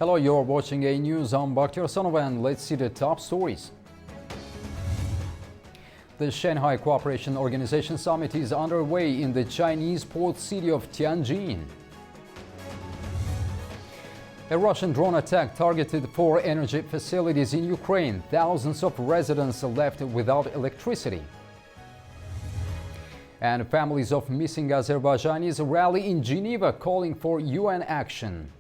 Hello, you're watching A News. I'm Bakhtiar Sanova, and let's see the top stories. The Shanghai Cooperation Organization Summit is underway in the Chinese port city of Tianjin. A Russian drone attack targeted 4 energy facilities in Ukraine. Thousands of residents left without electricity. And families of missing Azerbaijanis rally in Geneva calling for UN action.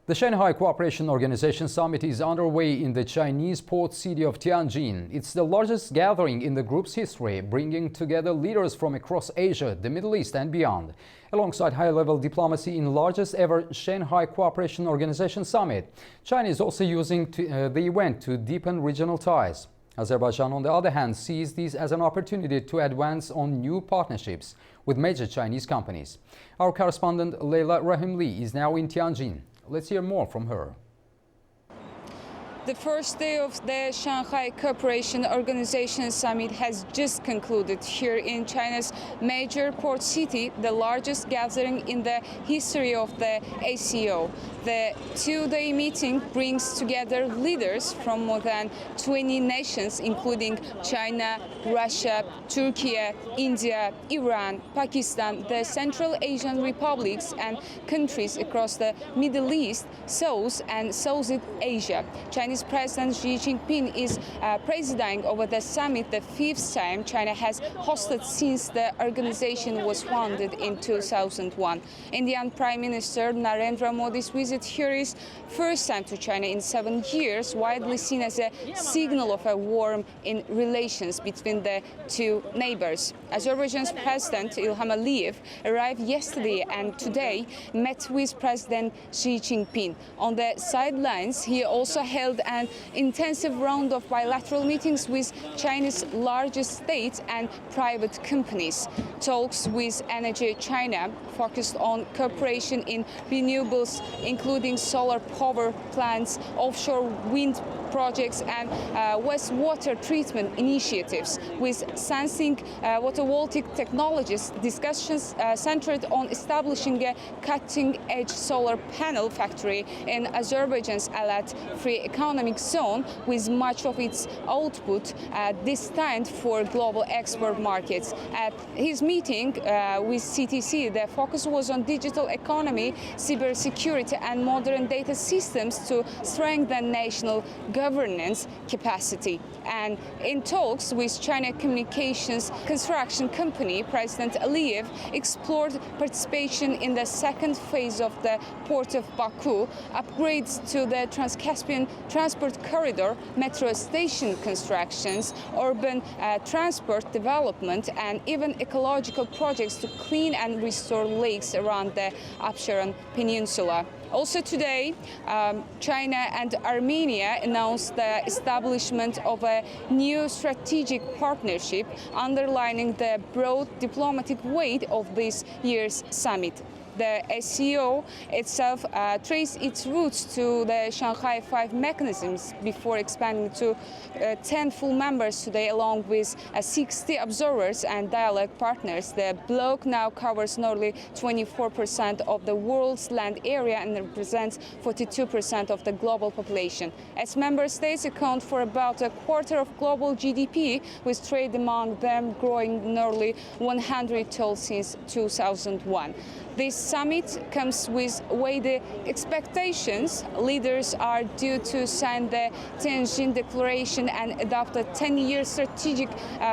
The Shanghai Cooperation Organization Summit is underway in the Chinese port city of Tianjin. It's the largest gathering in the group's history, bringing together leaders from across Asia, the Middle East and beyond. Alongside high-level diplomacy in largest ever Shanghai Cooperation Organization Summit, China is also using the event to deepen regional ties. Azerbaijan, on the other hand, sees this as an opportunity to advance on new partnerships with major Chinese companies. Our correspondent Leila Rahimli is now in Tianjin. Let's hear more from her. The first day of the Shanghai Cooperation Organization Summit has just concluded here in China's major port city, the largest gathering in the history of the SCO. The two-day meeting brings together leaders from more than 20 nations, including China, Russia, Turkey, India, Iran, Pakistan, the Central Asian republics, and countries across the Middle East, South and Southeast Asia. Chinese President Xi Jinping is presiding over the summit the 5th time China has hosted since the organization was founded in 2001. Indian Prime Minister Narendra Modi's visit here is first time to China in 7 years, widely seen as a signal of a warm in relations between the two neighbors. Azerbaijan's President Ilham Aliyev arrived yesterday and today met with President Xi Jinping. On the sidelines, he also held an intensive round of bilateral meetings with China's largest state and private companies. Talks with Energy China focused on cooperation in renewables, including solar power plants, offshore wind projects and wastewater treatment initiatives. With sensing photovoltaic technologies, discussions centered on establishing a cutting-edge solar panel factory in Azerbaijan's Alat Free Economic Zone, with much of its output destined for global export markets. At his meeting with CTC, the focus was on digital economy, cybersecurity and modern data systems to strengthen national governance capacity. And in talks with China Communications Construction Company, President Aliyev explored participation in the second phase of the port of Baku, upgrades to the Trans-Caspian transport corridor, metro station constructions, urban transport development, and even ecological projects to clean and restore lakes around the Absheron Peninsula. Also today, China and Armenia announced the establishment of a new strategic partnership, underlining the broad diplomatic weight of this year's summit. The SCO itself traced its roots to the Shanghai 5 mechanisms before expanding to 10 full members today, along with 60 observers and dialogue partners. The bloc now covers nearly 24% of the world's land area and represents 42% of the global population. Its member states account for about a quarter of global GDP, with trade among them growing nearly 100-fold since 2001. This summit comes with weighty expectations. Leaders are due to sign the Tianjin Declaration and adopt a 10-year strategic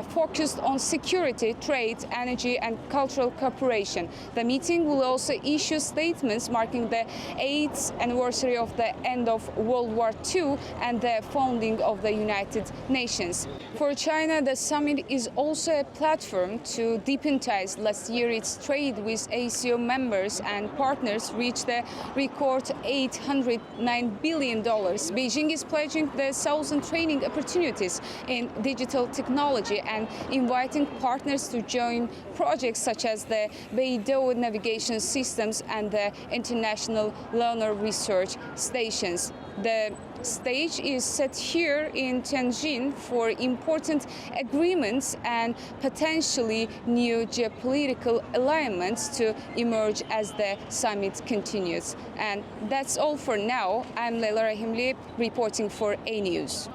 focused on security, trade, energy and cultural cooperation. The meeting will also issue statements marking the 8th anniversary of the end of World War II and the founding of the United Nations. For China, the summit is also a platform to deepen ties. Last year, its trade with ASEAN members and partners reached a record $809 billion. Beijing is pledging the thousand training opportunities in digital technology and inviting partners to join projects such as the Beidou navigation systems and the International Lunar Research Stations. The stage is set here in Tianjin for important agreements and potentially new geopolitical alignments to emerge as the summit continues. And that's all for now. I'm Leila Rahimli reporting for A News.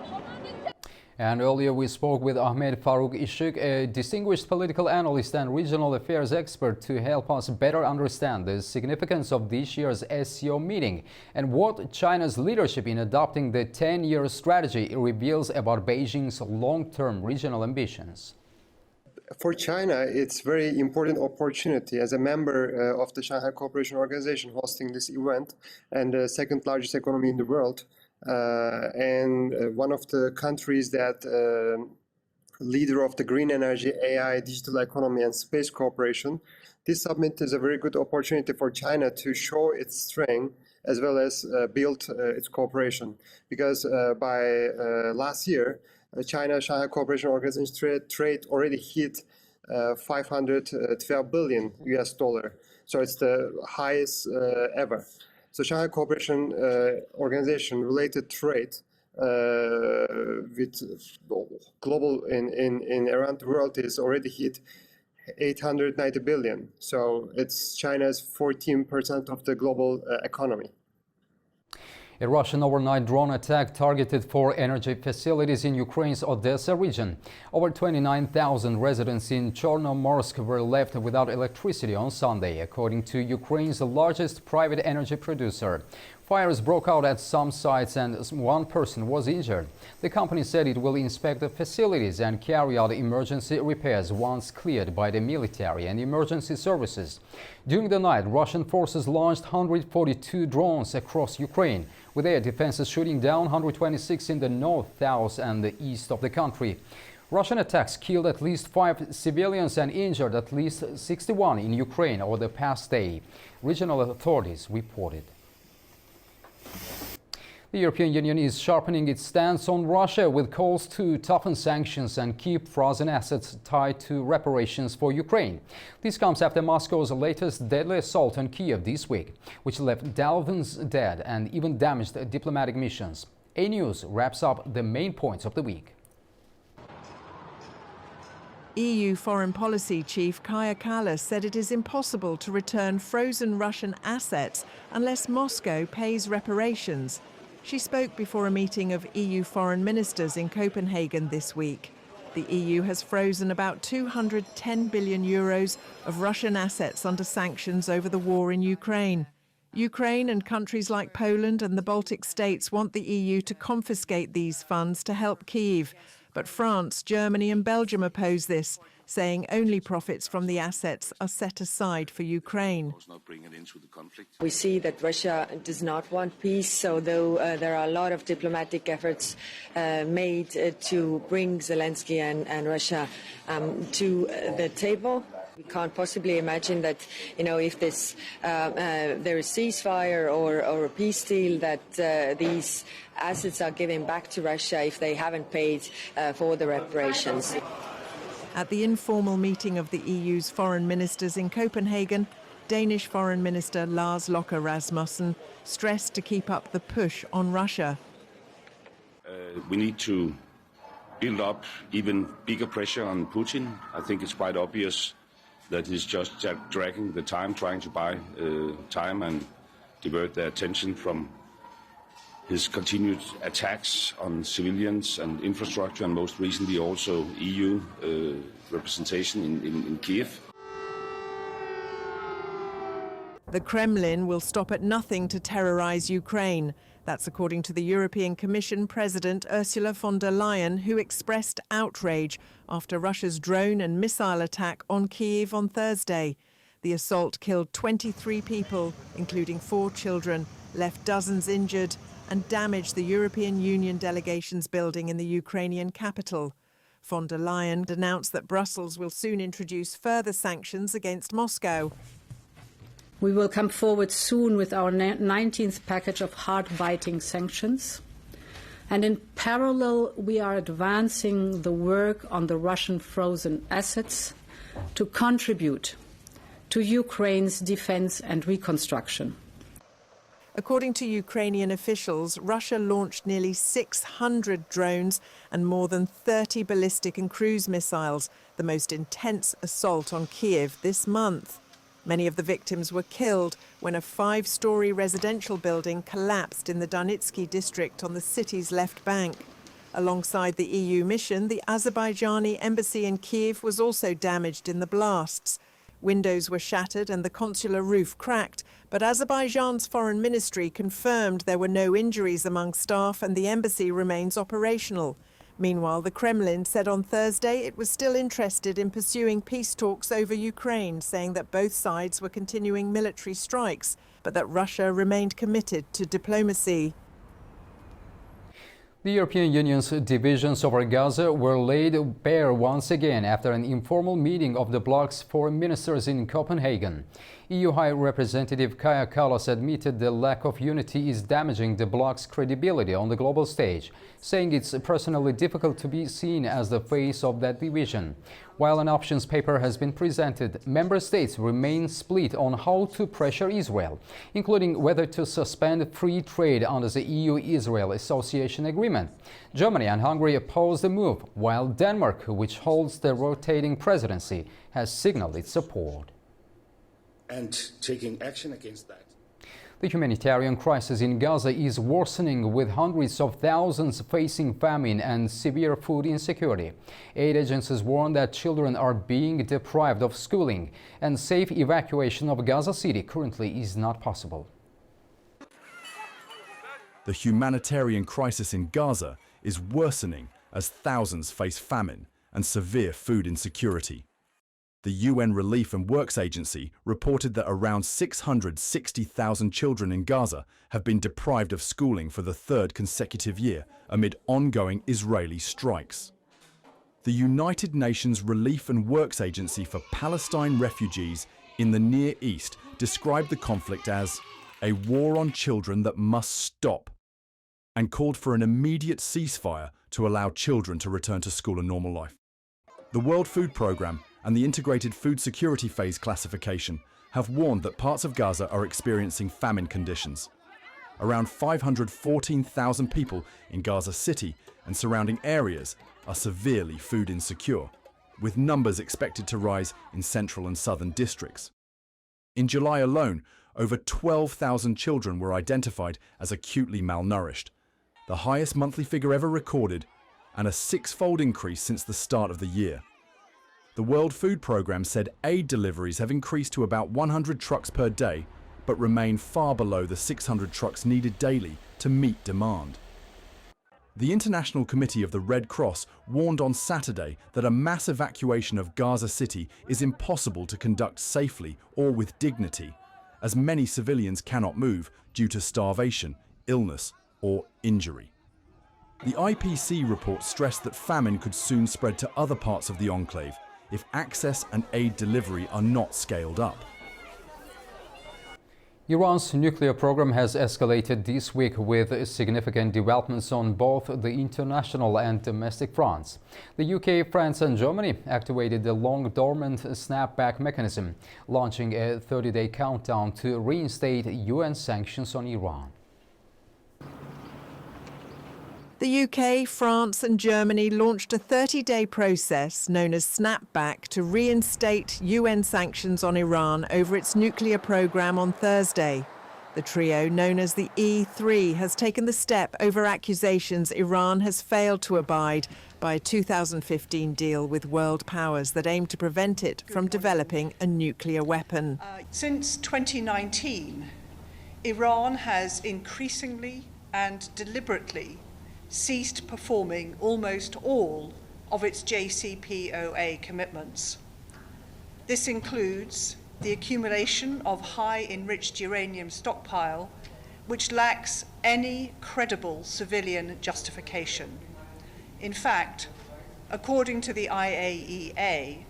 And earlier we spoke with Ahmed Faruk Ishik, a distinguished political analyst and regional affairs expert, to help us better understand the significance of this year's SCO meeting and what China's leadership in adopting the 10-year strategy reveals about Beijing's long-term regional ambitions. For China, it's a very important opportunity as a member of the Shanghai Cooperation Organization hosting this event and the second largest economy in the world. And one of the countries that leader of the green energy, AI, digital economy, and space cooperation. This summit is a very good opportunity for China to show its strength as well as build its cooperation. Because by last year, China-Shanghai Cooperation Organization trade already hit $512 billion US. So it's the highest ever. So Shanghai Cooperation Organization related trade with global in around the world is already hit 890 billion. So it's China's 14% of the global economy. A Russian overnight drone attack targeted 4 energy facilities in Ukraine's Odessa region. Over 29,000 residents in Chornomorsk were left without electricity on Sunday, according to Ukraine's largest private energy producer. Fires broke out at some sites and 1 person was injured. The company said it will inspect the facilities and carry out emergency repairs once cleared by the military and emergency services. During the night, Russian forces launched 142 drones across Ukraine, with air defenses shooting down 126 in the north, south and the east of the country. Russian attacks killed at least 5 civilians and injured at least 61 in Ukraine over the past day, regional authorities reported. The European Union is sharpening its stance on Russia with calls to toughen sanctions and keep frozen assets tied to reparations for Ukraine. This comes after Moscow's latest deadly assault on Kyiv this week, which left thousands dead and even damaged diplomatic missions. A News wraps up the main points of the week. EU Foreign Policy Chief Kaja Kallas said it is impossible to return frozen Russian assets unless Moscow pays reparations. She spoke before a meeting of EU foreign ministers in Copenhagen this week. The EU has frozen about 210 billion euros of Russian assets under sanctions over the war in Ukraine. Ukraine and countries like Poland and the Baltic states want the EU to confiscate these funds to help Kyiv. But France, Germany and Belgium oppose this, saying only profits from the assets are set aside for Ukraine. We see that Russia does not want peace, although there are a lot of diplomatic efforts made to bring Zelensky and Russia to the table. We can't possibly imagine that, if this there is ceasefire or a peace deal, that these assets are given back to Russia if they haven't paid for the reparations. At the informal meeting of the EU's foreign ministers in Copenhagen, Danish Foreign Minister Lars Løkke Rasmussen stressed to keep up the push on Russia. We need to build up even bigger pressure on Putin. I think it's quite obvious that he's just dragging the time, trying to buy time and divert their attention from his continued attacks on civilians and infrastructure, and most recently also EU representation in Kyiv. The Kremlin will stop at nothing to terrorize Ukraine. That's according to the European Commission President Ursula von der Leyen, who expressed outrage after Russia's drone and missile attack on Kyiv on Thursday. The assault killed 23 people, including 4 children, left dozens injured, and damaged the European Union delegation's building in the Ukrainian capital. Von der Leyen announced that Brussels will soon introduce further sanctions against Moscow. We will come forward soon with our 19th package of hard-biting sanctions. And in parallel, we are advancing the work on the Russian frozen assets to contribute to Ukraine's defense and reconstruction. According to Ukrainian officials, Russia launched nearly 600 drones and more than 30 ballistic and cruise missiles, the most intense assault on Kiev this month. Many of the victims were killed when a 5-story residential building collapsed in the Donetsky district on the city's left bank. Alongside the EU mission, the Azerbaijani embassy in Kiev was also damaged in the blasts. Windows were shattered and the consular roof cracked, but Azerbaijan's foreign ministry confirmed there were no injuries among staff and the embassy remains operational. Meanwhile, the Kremlin said on Thursday it was still interested in pursuing peace talks over Ukraine, saying that both sides were continuing military strikes, but that Russia remained committed to diplomacy. The European Union's divisions over Gaza were laid bare once again after an informal meeting of the bloc's foreign ministers in Copenhagen. EU High Representative Kaja Kallas admitted the lack of unity is damaging the bloc's credibility on the global stage, saying it's personally difficult to be seen as the face of that division. While an options paper has been presented, member states remain split on how to pressure Israel, including whether to suspend free trade under the EU-Israel Association Agreement. Germany and Hungary oppose the move, while Denmark, which holds the rotating presidency, has signaled its support. And taking action against that. The humanitarian crisis in Gaza is worsening, with hundreds of thousands facing famine and severe food insecurity. Aid agencies warn that children are being deprived of schooling, and safe evacuation of Gaza City currently is not possible. The humanitarian crisis in Gaza is worsening as thousands face famine and severe food insecurity. The UN Relief and Works Agency reported that around 660,000 children in Gaza have been deprived of schooling for the third consecutive year amid ongoing Israeli strikes. The United Nations Relief and Works Agency for Palestine refugees in the Near East described the conflict as a war on children that must stop and called for an immediate ceasefire to allow children to return to school and normal life. The World Food Programme and the Integrated Food Security Phase classification have warned that parts of Gaza are experiencing famine conditions. Around 514,000 people in Gaza City and surrounding areas are severely food insecure, with numbers expected to rise in central and southern districts. In July alone, over 12,000 children were identified as acutely malnourished, the highest monthly figure ever recorded, and a 6-fold increase since the start of the year. The World Food Programme said aid deliveries have increased to about 100 trucks per day, but remain far below the 600 trucks needed daily to meet demand. The International Committee of the Red Cross warned on Saturday that a mass evacuation of Gaza City is impossible to conduct safely or with dignity, as many civilians cannot move due to starvation, illness, or injury. The IPC report stressed that famine could soon spread to other parts of the enclave if access and aid delivery are not scaled up. Iran's nuclear program has escalated this week with significant developments on both the international and domestic fronts. The UK, France and Germany activated the long-dormant snapback mechanism, launching a 30-day countdown to reinstate UN sanctions on Iran. The UK, France and Germany launched a 30-day process known as Snapback to reinstate UN sanctions on Iran over its nuclear program on Thursday. The trio, known as the E3, has taken the step over accusations Iran has failed to abide by a 2015 deal with world powers that aim to prevent it from developing a nuclear weapon. Since 2019, Iran has increasingly and deliberately ceased performing almost all of its JCPOA commitments. This includes the accumulation of high-enriched uranium stockpile, which lacks any credible civilian justification. In fact, according to the IAEA,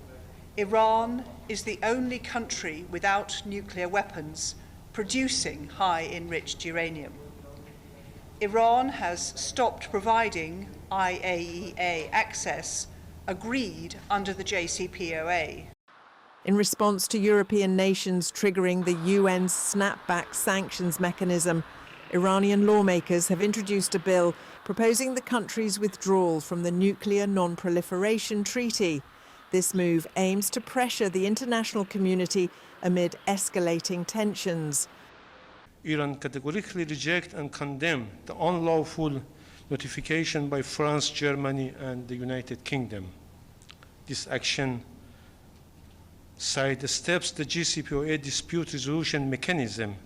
Iran is the only country without nuclear weapons producing high-enriched uranium. Iran has stopped providing IAEA access agreed under the JCPOA. in response to European nations triggering the UN's snapback sanctions mechanism. Iranian lawmakers have introduced a bill proposing the country's withdrawal from the Nuclear Non-Proliferation Treaty. This move aims to pressure the international community amid escalating tensions. Iran categorically rejects and condemns the unlawful notification by France, Germany, and the United Kingdom. This action sidesteps the JCPOA dispute resolution mechanism.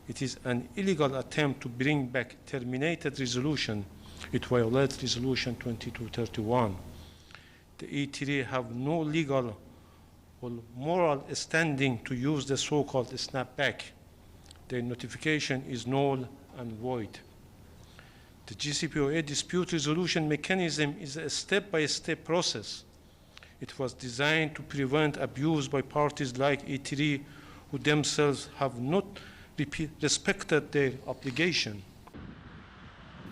It is an illegal attempt to bring back terminated resolution. It violates Resolution 2231. The E3 have no legal or moral standing to use the so-called snapback. Their notification is null and void. The JCPOA dispute resolution mechanism is a step-by-step process. It was designed to prevent abuse by parties like E3, who themselves have not respected their obligation.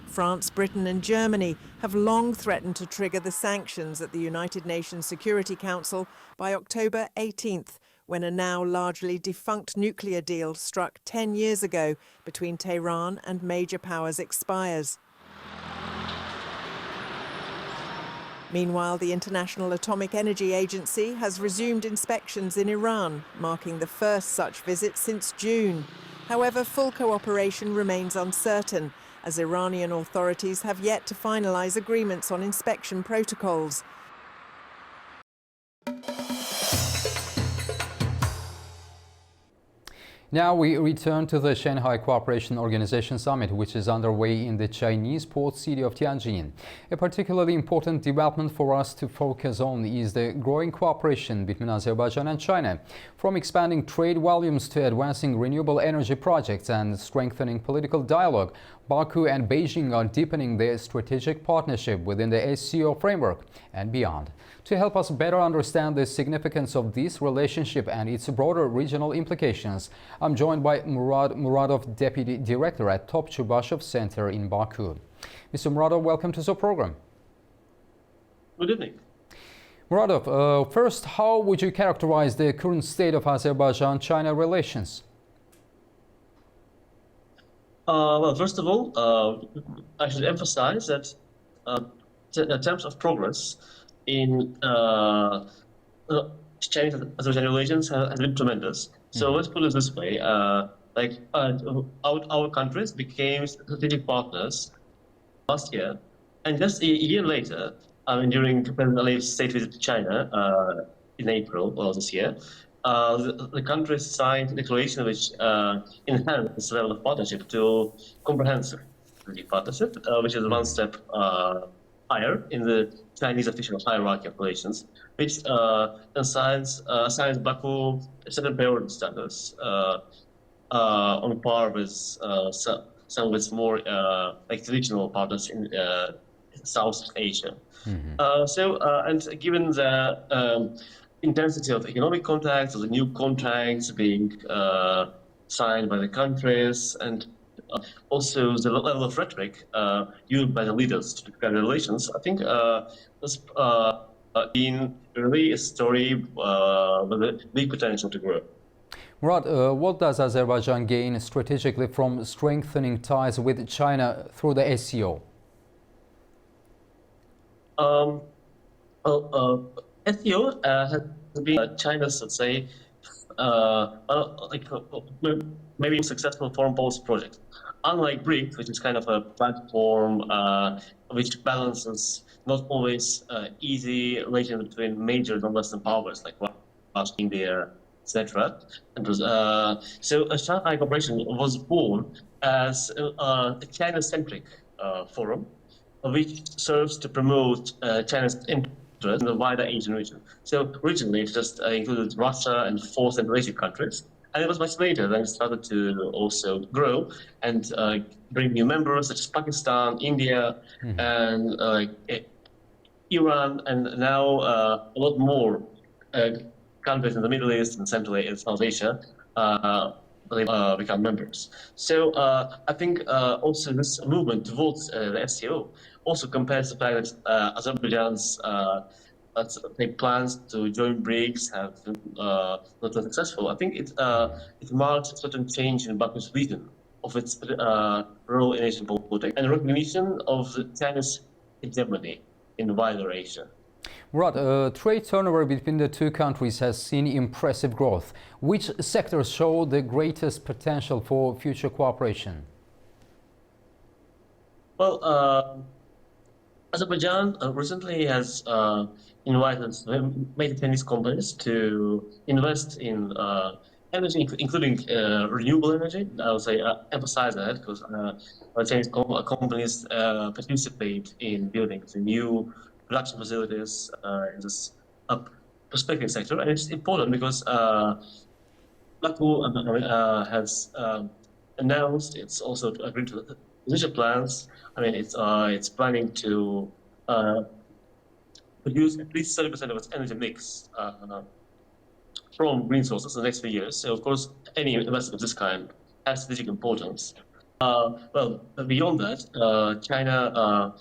France, Britain and Germany have long threatened to trigger the sanctions at the United Nations Security Council by October 18th, when a now largely defunct nuclear deal struck 10 years ago between Tehran and major powers expires. Meanwhile, the International Atomic Energy Agency has resumed inspections in Iran, marking the first such visit since June. However, full cooperation remains uncertain, as Iranian authorities have yet to finalise agreements on inspection protocols. Now we return to the Shanghai Cooperation Organization Summit, which is underway in the Chinese port city of Tianjin. A particularly important development for us to focus on is the growing cooperation between Azerbaijan and China. From expanding trade volumes to advancing renewable energy projects and strengthening political dialogue, Baku and Beijing are deepening their strategic partnership within the SCO framework and beyond. To help us better understand the significance of this relationship and its broader regional implications, I'm joined by Murad Muradov, Deputy Director at Top Chubashov Center in Baku. Mr. Muradov, welcome to the program. Good evening. Muradov, first, how would you characterize the current state of Azerbaijan-China relations? Well, first of all, I should emphasize that in terms of progress in Chinese-Azerbaijan relations has been tremendous. So let's put it this way: our countries became strategic partners last year, and just a year later, during President Aliyev's state visit to China in April of this year, the countries signed a declaration which enhanced this level of partnership to comprehensive strategic partnership, which is one step higher in the Chinese official hierarchy of relations, which assigns Baku certain priority status on par with some of its more regional partners in South Asia. And given the intensity of economic contacts, of the new contracts being signed by the countries, and also the level of rhetoric used by the leaders to describe relations, I think this been really a story with a big potential to grow. Murad, what does Azerbaijan gain strategically from strengthening ties with China through the SCO? SCO has been China's, let's say, maybe successful foreign policy project. Unlike BRICS, which is kind of a platform which balances not always easy relations between major non-Western powers like Russia, India, etc. So Shanghai Cooperation was born as a China-centric forum, which serves to promote China's interest in the wider Asian region. So originally it just included Russia and 4 Central Asian countries. And it was much later that it started to also grow and bring new members such as Pakistan, India, and Iran, and now a lot more countries in the Middle East and Central and South Asia become members. So I think also this movement towards the SCO also compares the fact that Azerbaijan's take plans to join BRICS have not been successful. I think it marks a certain change in Baku's vision of its role in Asian politics and recognition of China's hegemony in wider Asia. Murad, trade turnover between the two countries has seen impressive growth. Which sectors show the greatest potential for future cooperation? Well, Azerbaijan recently has invited major Chinese companies to invest in energy, including renewable energy. I would say emphasize that because Chinese companies participate in building the new production facilities in this prospective sector, and it's important because Baku has announced it's also agreed to the initial plans. I mean, it's planning to produce at least 30% of its energy mix from green sources in the next few years. So, of course, any investment of this kind has strategic importance. Well, beyond that, China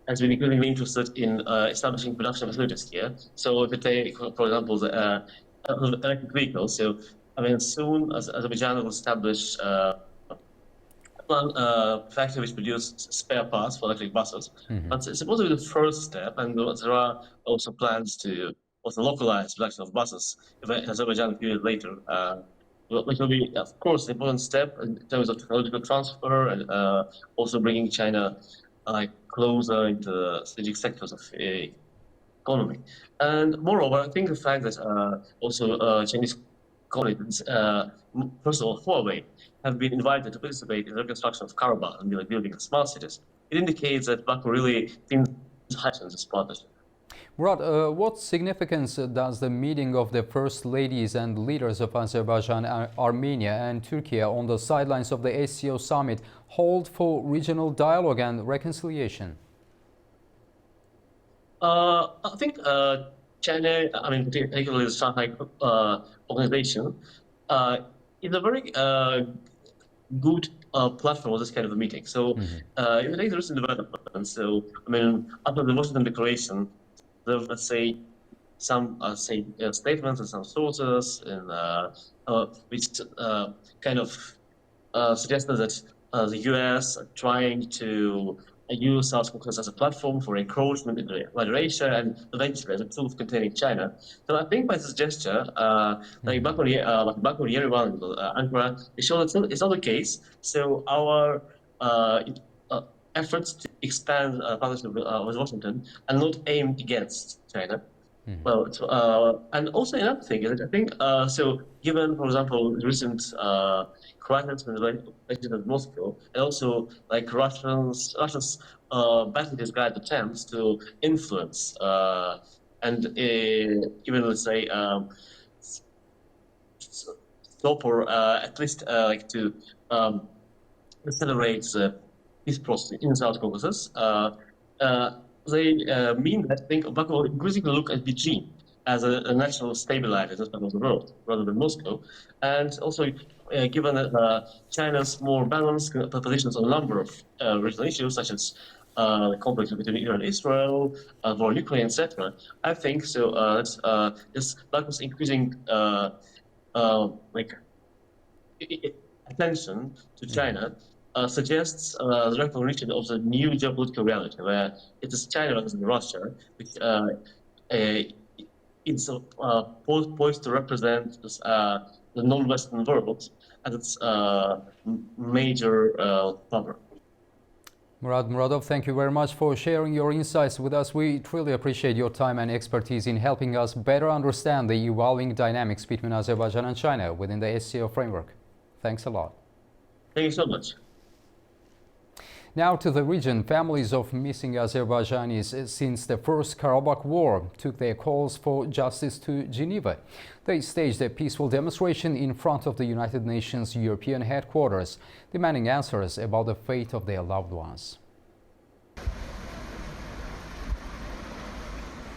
has been increasingly interested in establishing production facilities here. So, if you take, for example, the electric vehicles, so I mean, soon Azerbaijan will establish factory which produce spare parts for electric buses. But it's supposed to be the first step, and there are also plans to also localize production of buses in Azerbaijan a few years later, which will be, of course, an important step in terms of technological transfer and also bringing China closer into the strategic sectors of economy. And moreover, I think the fact that also Chinese companies, first of all, Huawei, have been invited to participate in the reconstruction of Karabakh and building smart cities. It indicates that Baku really thinks high in this partnership. Murad, what significance does the meeting of the first ladies and leaders of Azerbaijan, Armenia and Turkey on the sidelines of the SCO Summit hold for regional dialogue and reconciliation? I think China, I mean, particularly the Shanghai organization, is a very good platform for this kind of a meeting. So, if you take the recent developments, so I mean, after the Washington Declaration, there were, let's say, some statements and some sources, and which kind of suggested that the U.S. are trying to use South Caucasus as a platform for encroachment into wider Asia and eventually as a tool of containing China. So I think by this gesture, like Baku, Yerevan, Ankara, it shows that it's not the case. So our efforts to expand partnership with Washington are not aimed against China. Well, and also another thing is that I think so. Given, for example, the recent crisis in the relations with Moscow, and also like Russia's badly disguised attempts to influence and even, let's say, stop or at least like to accelerate the peace process in South Caucasus. They mean that I think Baku will increasingly look at Beijing as a national stabilizer in this part of the world, rather than Moscow. And also, given that China's more balanced positions on a number of regional issues, such as the conflict between Iran and Israel, war in Ukraine, etc., I think so. This Baku's increasing attention to China suggests the recognition of the new geopolitical reality, where it is China rather than Russia, which is poised to represent the non-Western world as its major power. Murad Muradov, thank you very much for sharing your insights with us. We truly appreciate your time and expertise in helping us better understand the evolving dynamics between Azerbaijan and China within the SCO framework. Thanks a lot. Thank you so much. Now to the region. Families of missing Azerbaijanis since the First Karabakh War took their calls for justice to Geneva. They staged a peaceful demonstration in front of the United Nations European headquarters, demanding answers about the fate of their loved ones.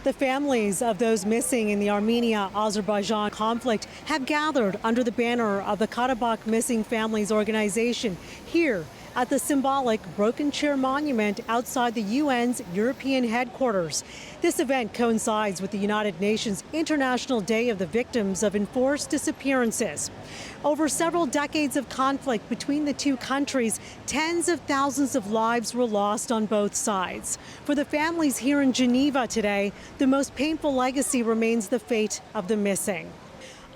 The families of those missing in the Armenia-Azerbaijan conflict have gathered under the banner of the Karabakh Missing Families Organization here at the symbolic Broken Chair Monument outside the UN's European headquarters. This event coincides with the United Nations International Day of the Victims of Enforced Disappearances. Over several decades of conflict between the two countries, tens of thousands of lives were lost on both sides. For the families here in Geneva today, the most painful legacy remains the fate of the missing.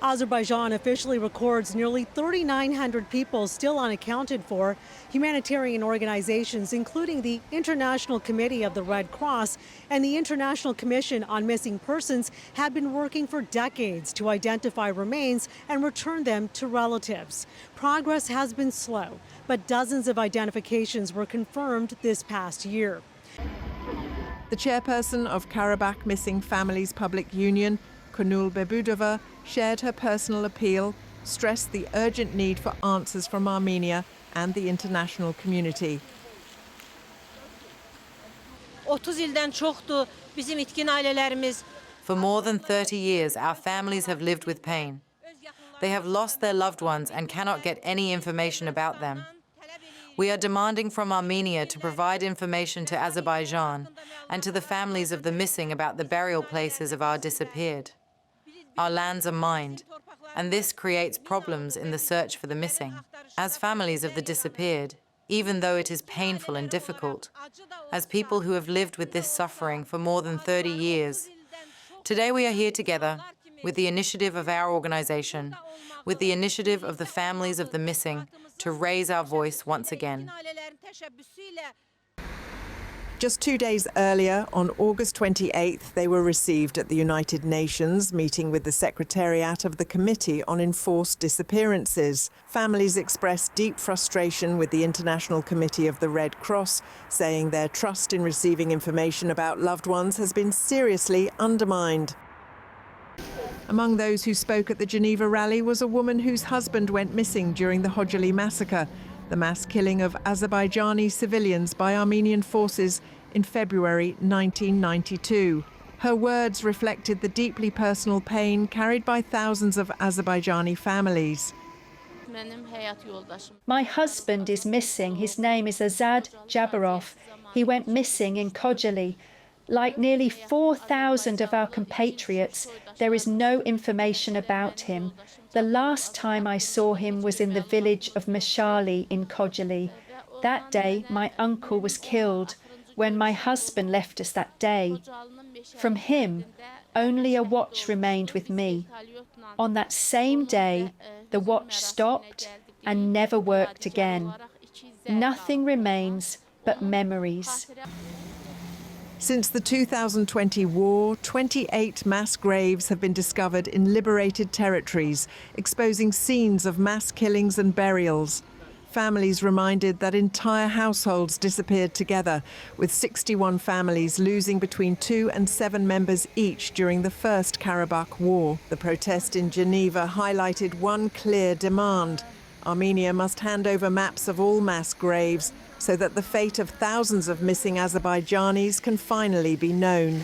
Azerbaijan officially records nearly 3,900 people still unaccounted for. Humanitarian organizations, including the International Committee of the Red Cross and the International Commission on Missing Persons, have been working for decades to identify remains and return them to relatives. Progress has been slow, but dozens of identifications were confirmed this past year. The chairperson of Karabakh Missing Families Public Union, Kunul Bebudova, shared her personal appeal, stressed the urgent need for answers from Armenia and the international community. For more than 30 years, our families have lived with pain. They have lost their loved ones and cannot get any information about them. We are demanding from Armenia to provide information to Azerbaijan and to the families of the missing about the burial places of our disappeared. Our lands are mined, and this creates problems in the search for the missing. As families of the disappeared, even though it is painful and difficult, as people who have lived with this suffering for more than 30 years, today we are here together with the initiative of our organization, with the initiative of the families of the missing, to raise our voice once again. Just 2 days earlier, on August 28th, they were received at the United Nations, meeting with the Secretariat of the Committee on Enforced Disappearances. Families expressed deep frustration with the International Committee of the Red Cross, saying their trust in receiving information about loved ones has been seriously undermined. Among those who spoke at the Geneva rally was a woman whose husband went missing during the Khojaly massacre, the mass killing of Azerbaijani civilians by Armenian forces in February 1992. Her words reflected the deeply personal pain carried by thousands of Azerbaijani families. My husband is missing. His name is Azad Jabarov. He went missing in Khojaly. Like nearly 4,000 of our compatriots, there is no information about him. The last time I saw him was in the village of Mashali in Khojaly. That day, my uncle was killed when my husband left us that day. From him, only a watch remained with me. On that same day, the watch stopped and never worked again. Nothing remains but memories. Since the 2020 war, 28 mass graves have been discovered in liberated territories, exposing scenes of mass killings and burials. Families reminded that entire households disappeared together, with 61 families losing between 2 and 7 members each during the First Karabakh War. The protest in Geneva highlighted one clear demand. Armenia must hand over maps of all mass graves so that the fate of thousands of missing Azerbaijanis can finally be known.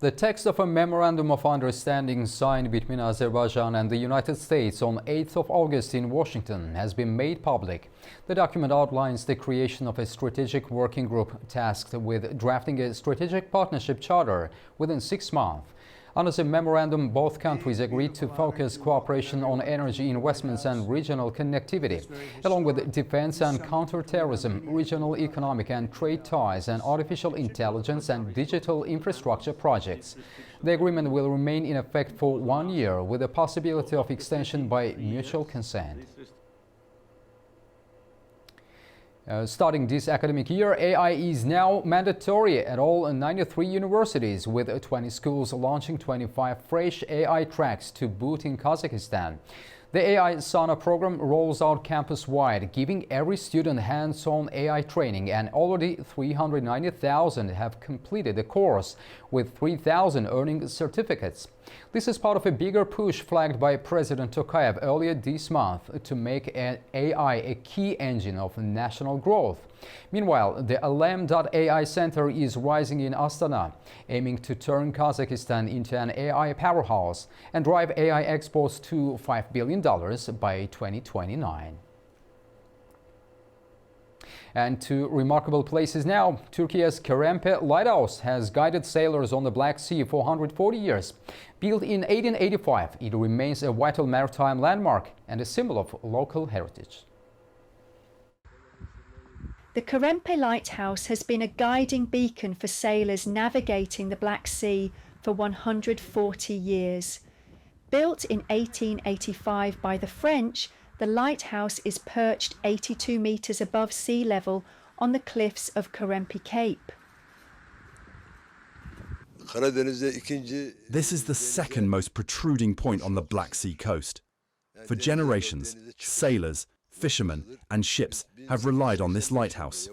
The text of a memorandum of understanding signed between Azerbaijan and the United States on 8th of August in Washington has been made public. The document outlines the creation of a strategic working group tasked with drafting a strategic partnership charter within 6 months. Under the memorandum, both countries agreed to focus cooperation on energy investments and regional connectivity, along with defense and counterterrorism, regional economic and trade ties, and artificial intelligence and digital infrastructure projects. The agreement will remain in effect for 1 year, with the possibility of extension by mutual consent. Starting this academic year, AI is now mandatory at all 93 universities, with 20 schools launching 25 fresh AI tracks to boot in Kazakhstan. The AI Sana program rolls out campus-wide, giving every student hands-on AI training, and already 390,000 have completed the course, with 3,000 earning certificates. This is part of a bigger push flagged by President Tokayev earlier this month to make AI a key engine of national growth. Meanwhile, the Alem.ai Center is rising in Astana, aiming to turn Kazakhstan into an AI powerhouse and drive AI exports to $5 billion by 2029. And to remarkable places now. Turkey's Kerempe Lighthouse has guided sailors on the Black Sea for 140 years. Built in 1885, it remains a vital maritime landmark and a symbol of local heritage. The Kerempe Lighthouse has been a guiding beacon for sailors navigating the Black Sea for 140 years. Built in 1885 by the French, the lighthouse is perched 82 metres above sea level on the cliffs of Kerempe Cape. This is the second most protruding point on the Black Sea coast. For generations, sailors, fishermen and ships have relied on this lighthouse.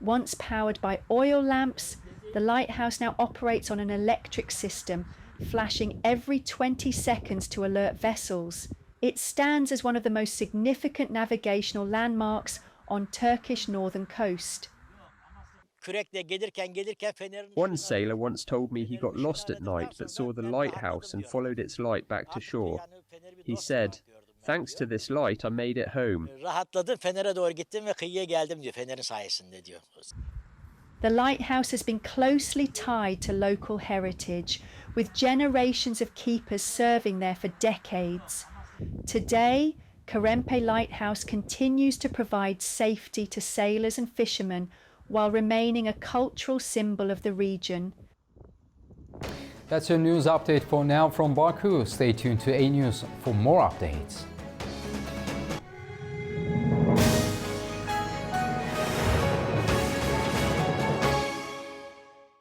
Once powered by oil lamps, the lighthouse now operates on an electric system, flashing every 20 seconds to alert vessels. It stands as one of the most significant navigational landmarks on Turkish northern coast. One sailor once told me he got lost at night but saw the lighthouse and followed its light back to shore. He said, "Thanks to this light, I made it home." The lighthouse has been closely tied to local heritage, with generations of keepers serving there for decades. Today, Kerempe Lighthouse continues to provide safety to sailors and fishermen while remaining a cultural symbol of the region. That's your news update for now from Baku. Stay tuned to A News for more updates.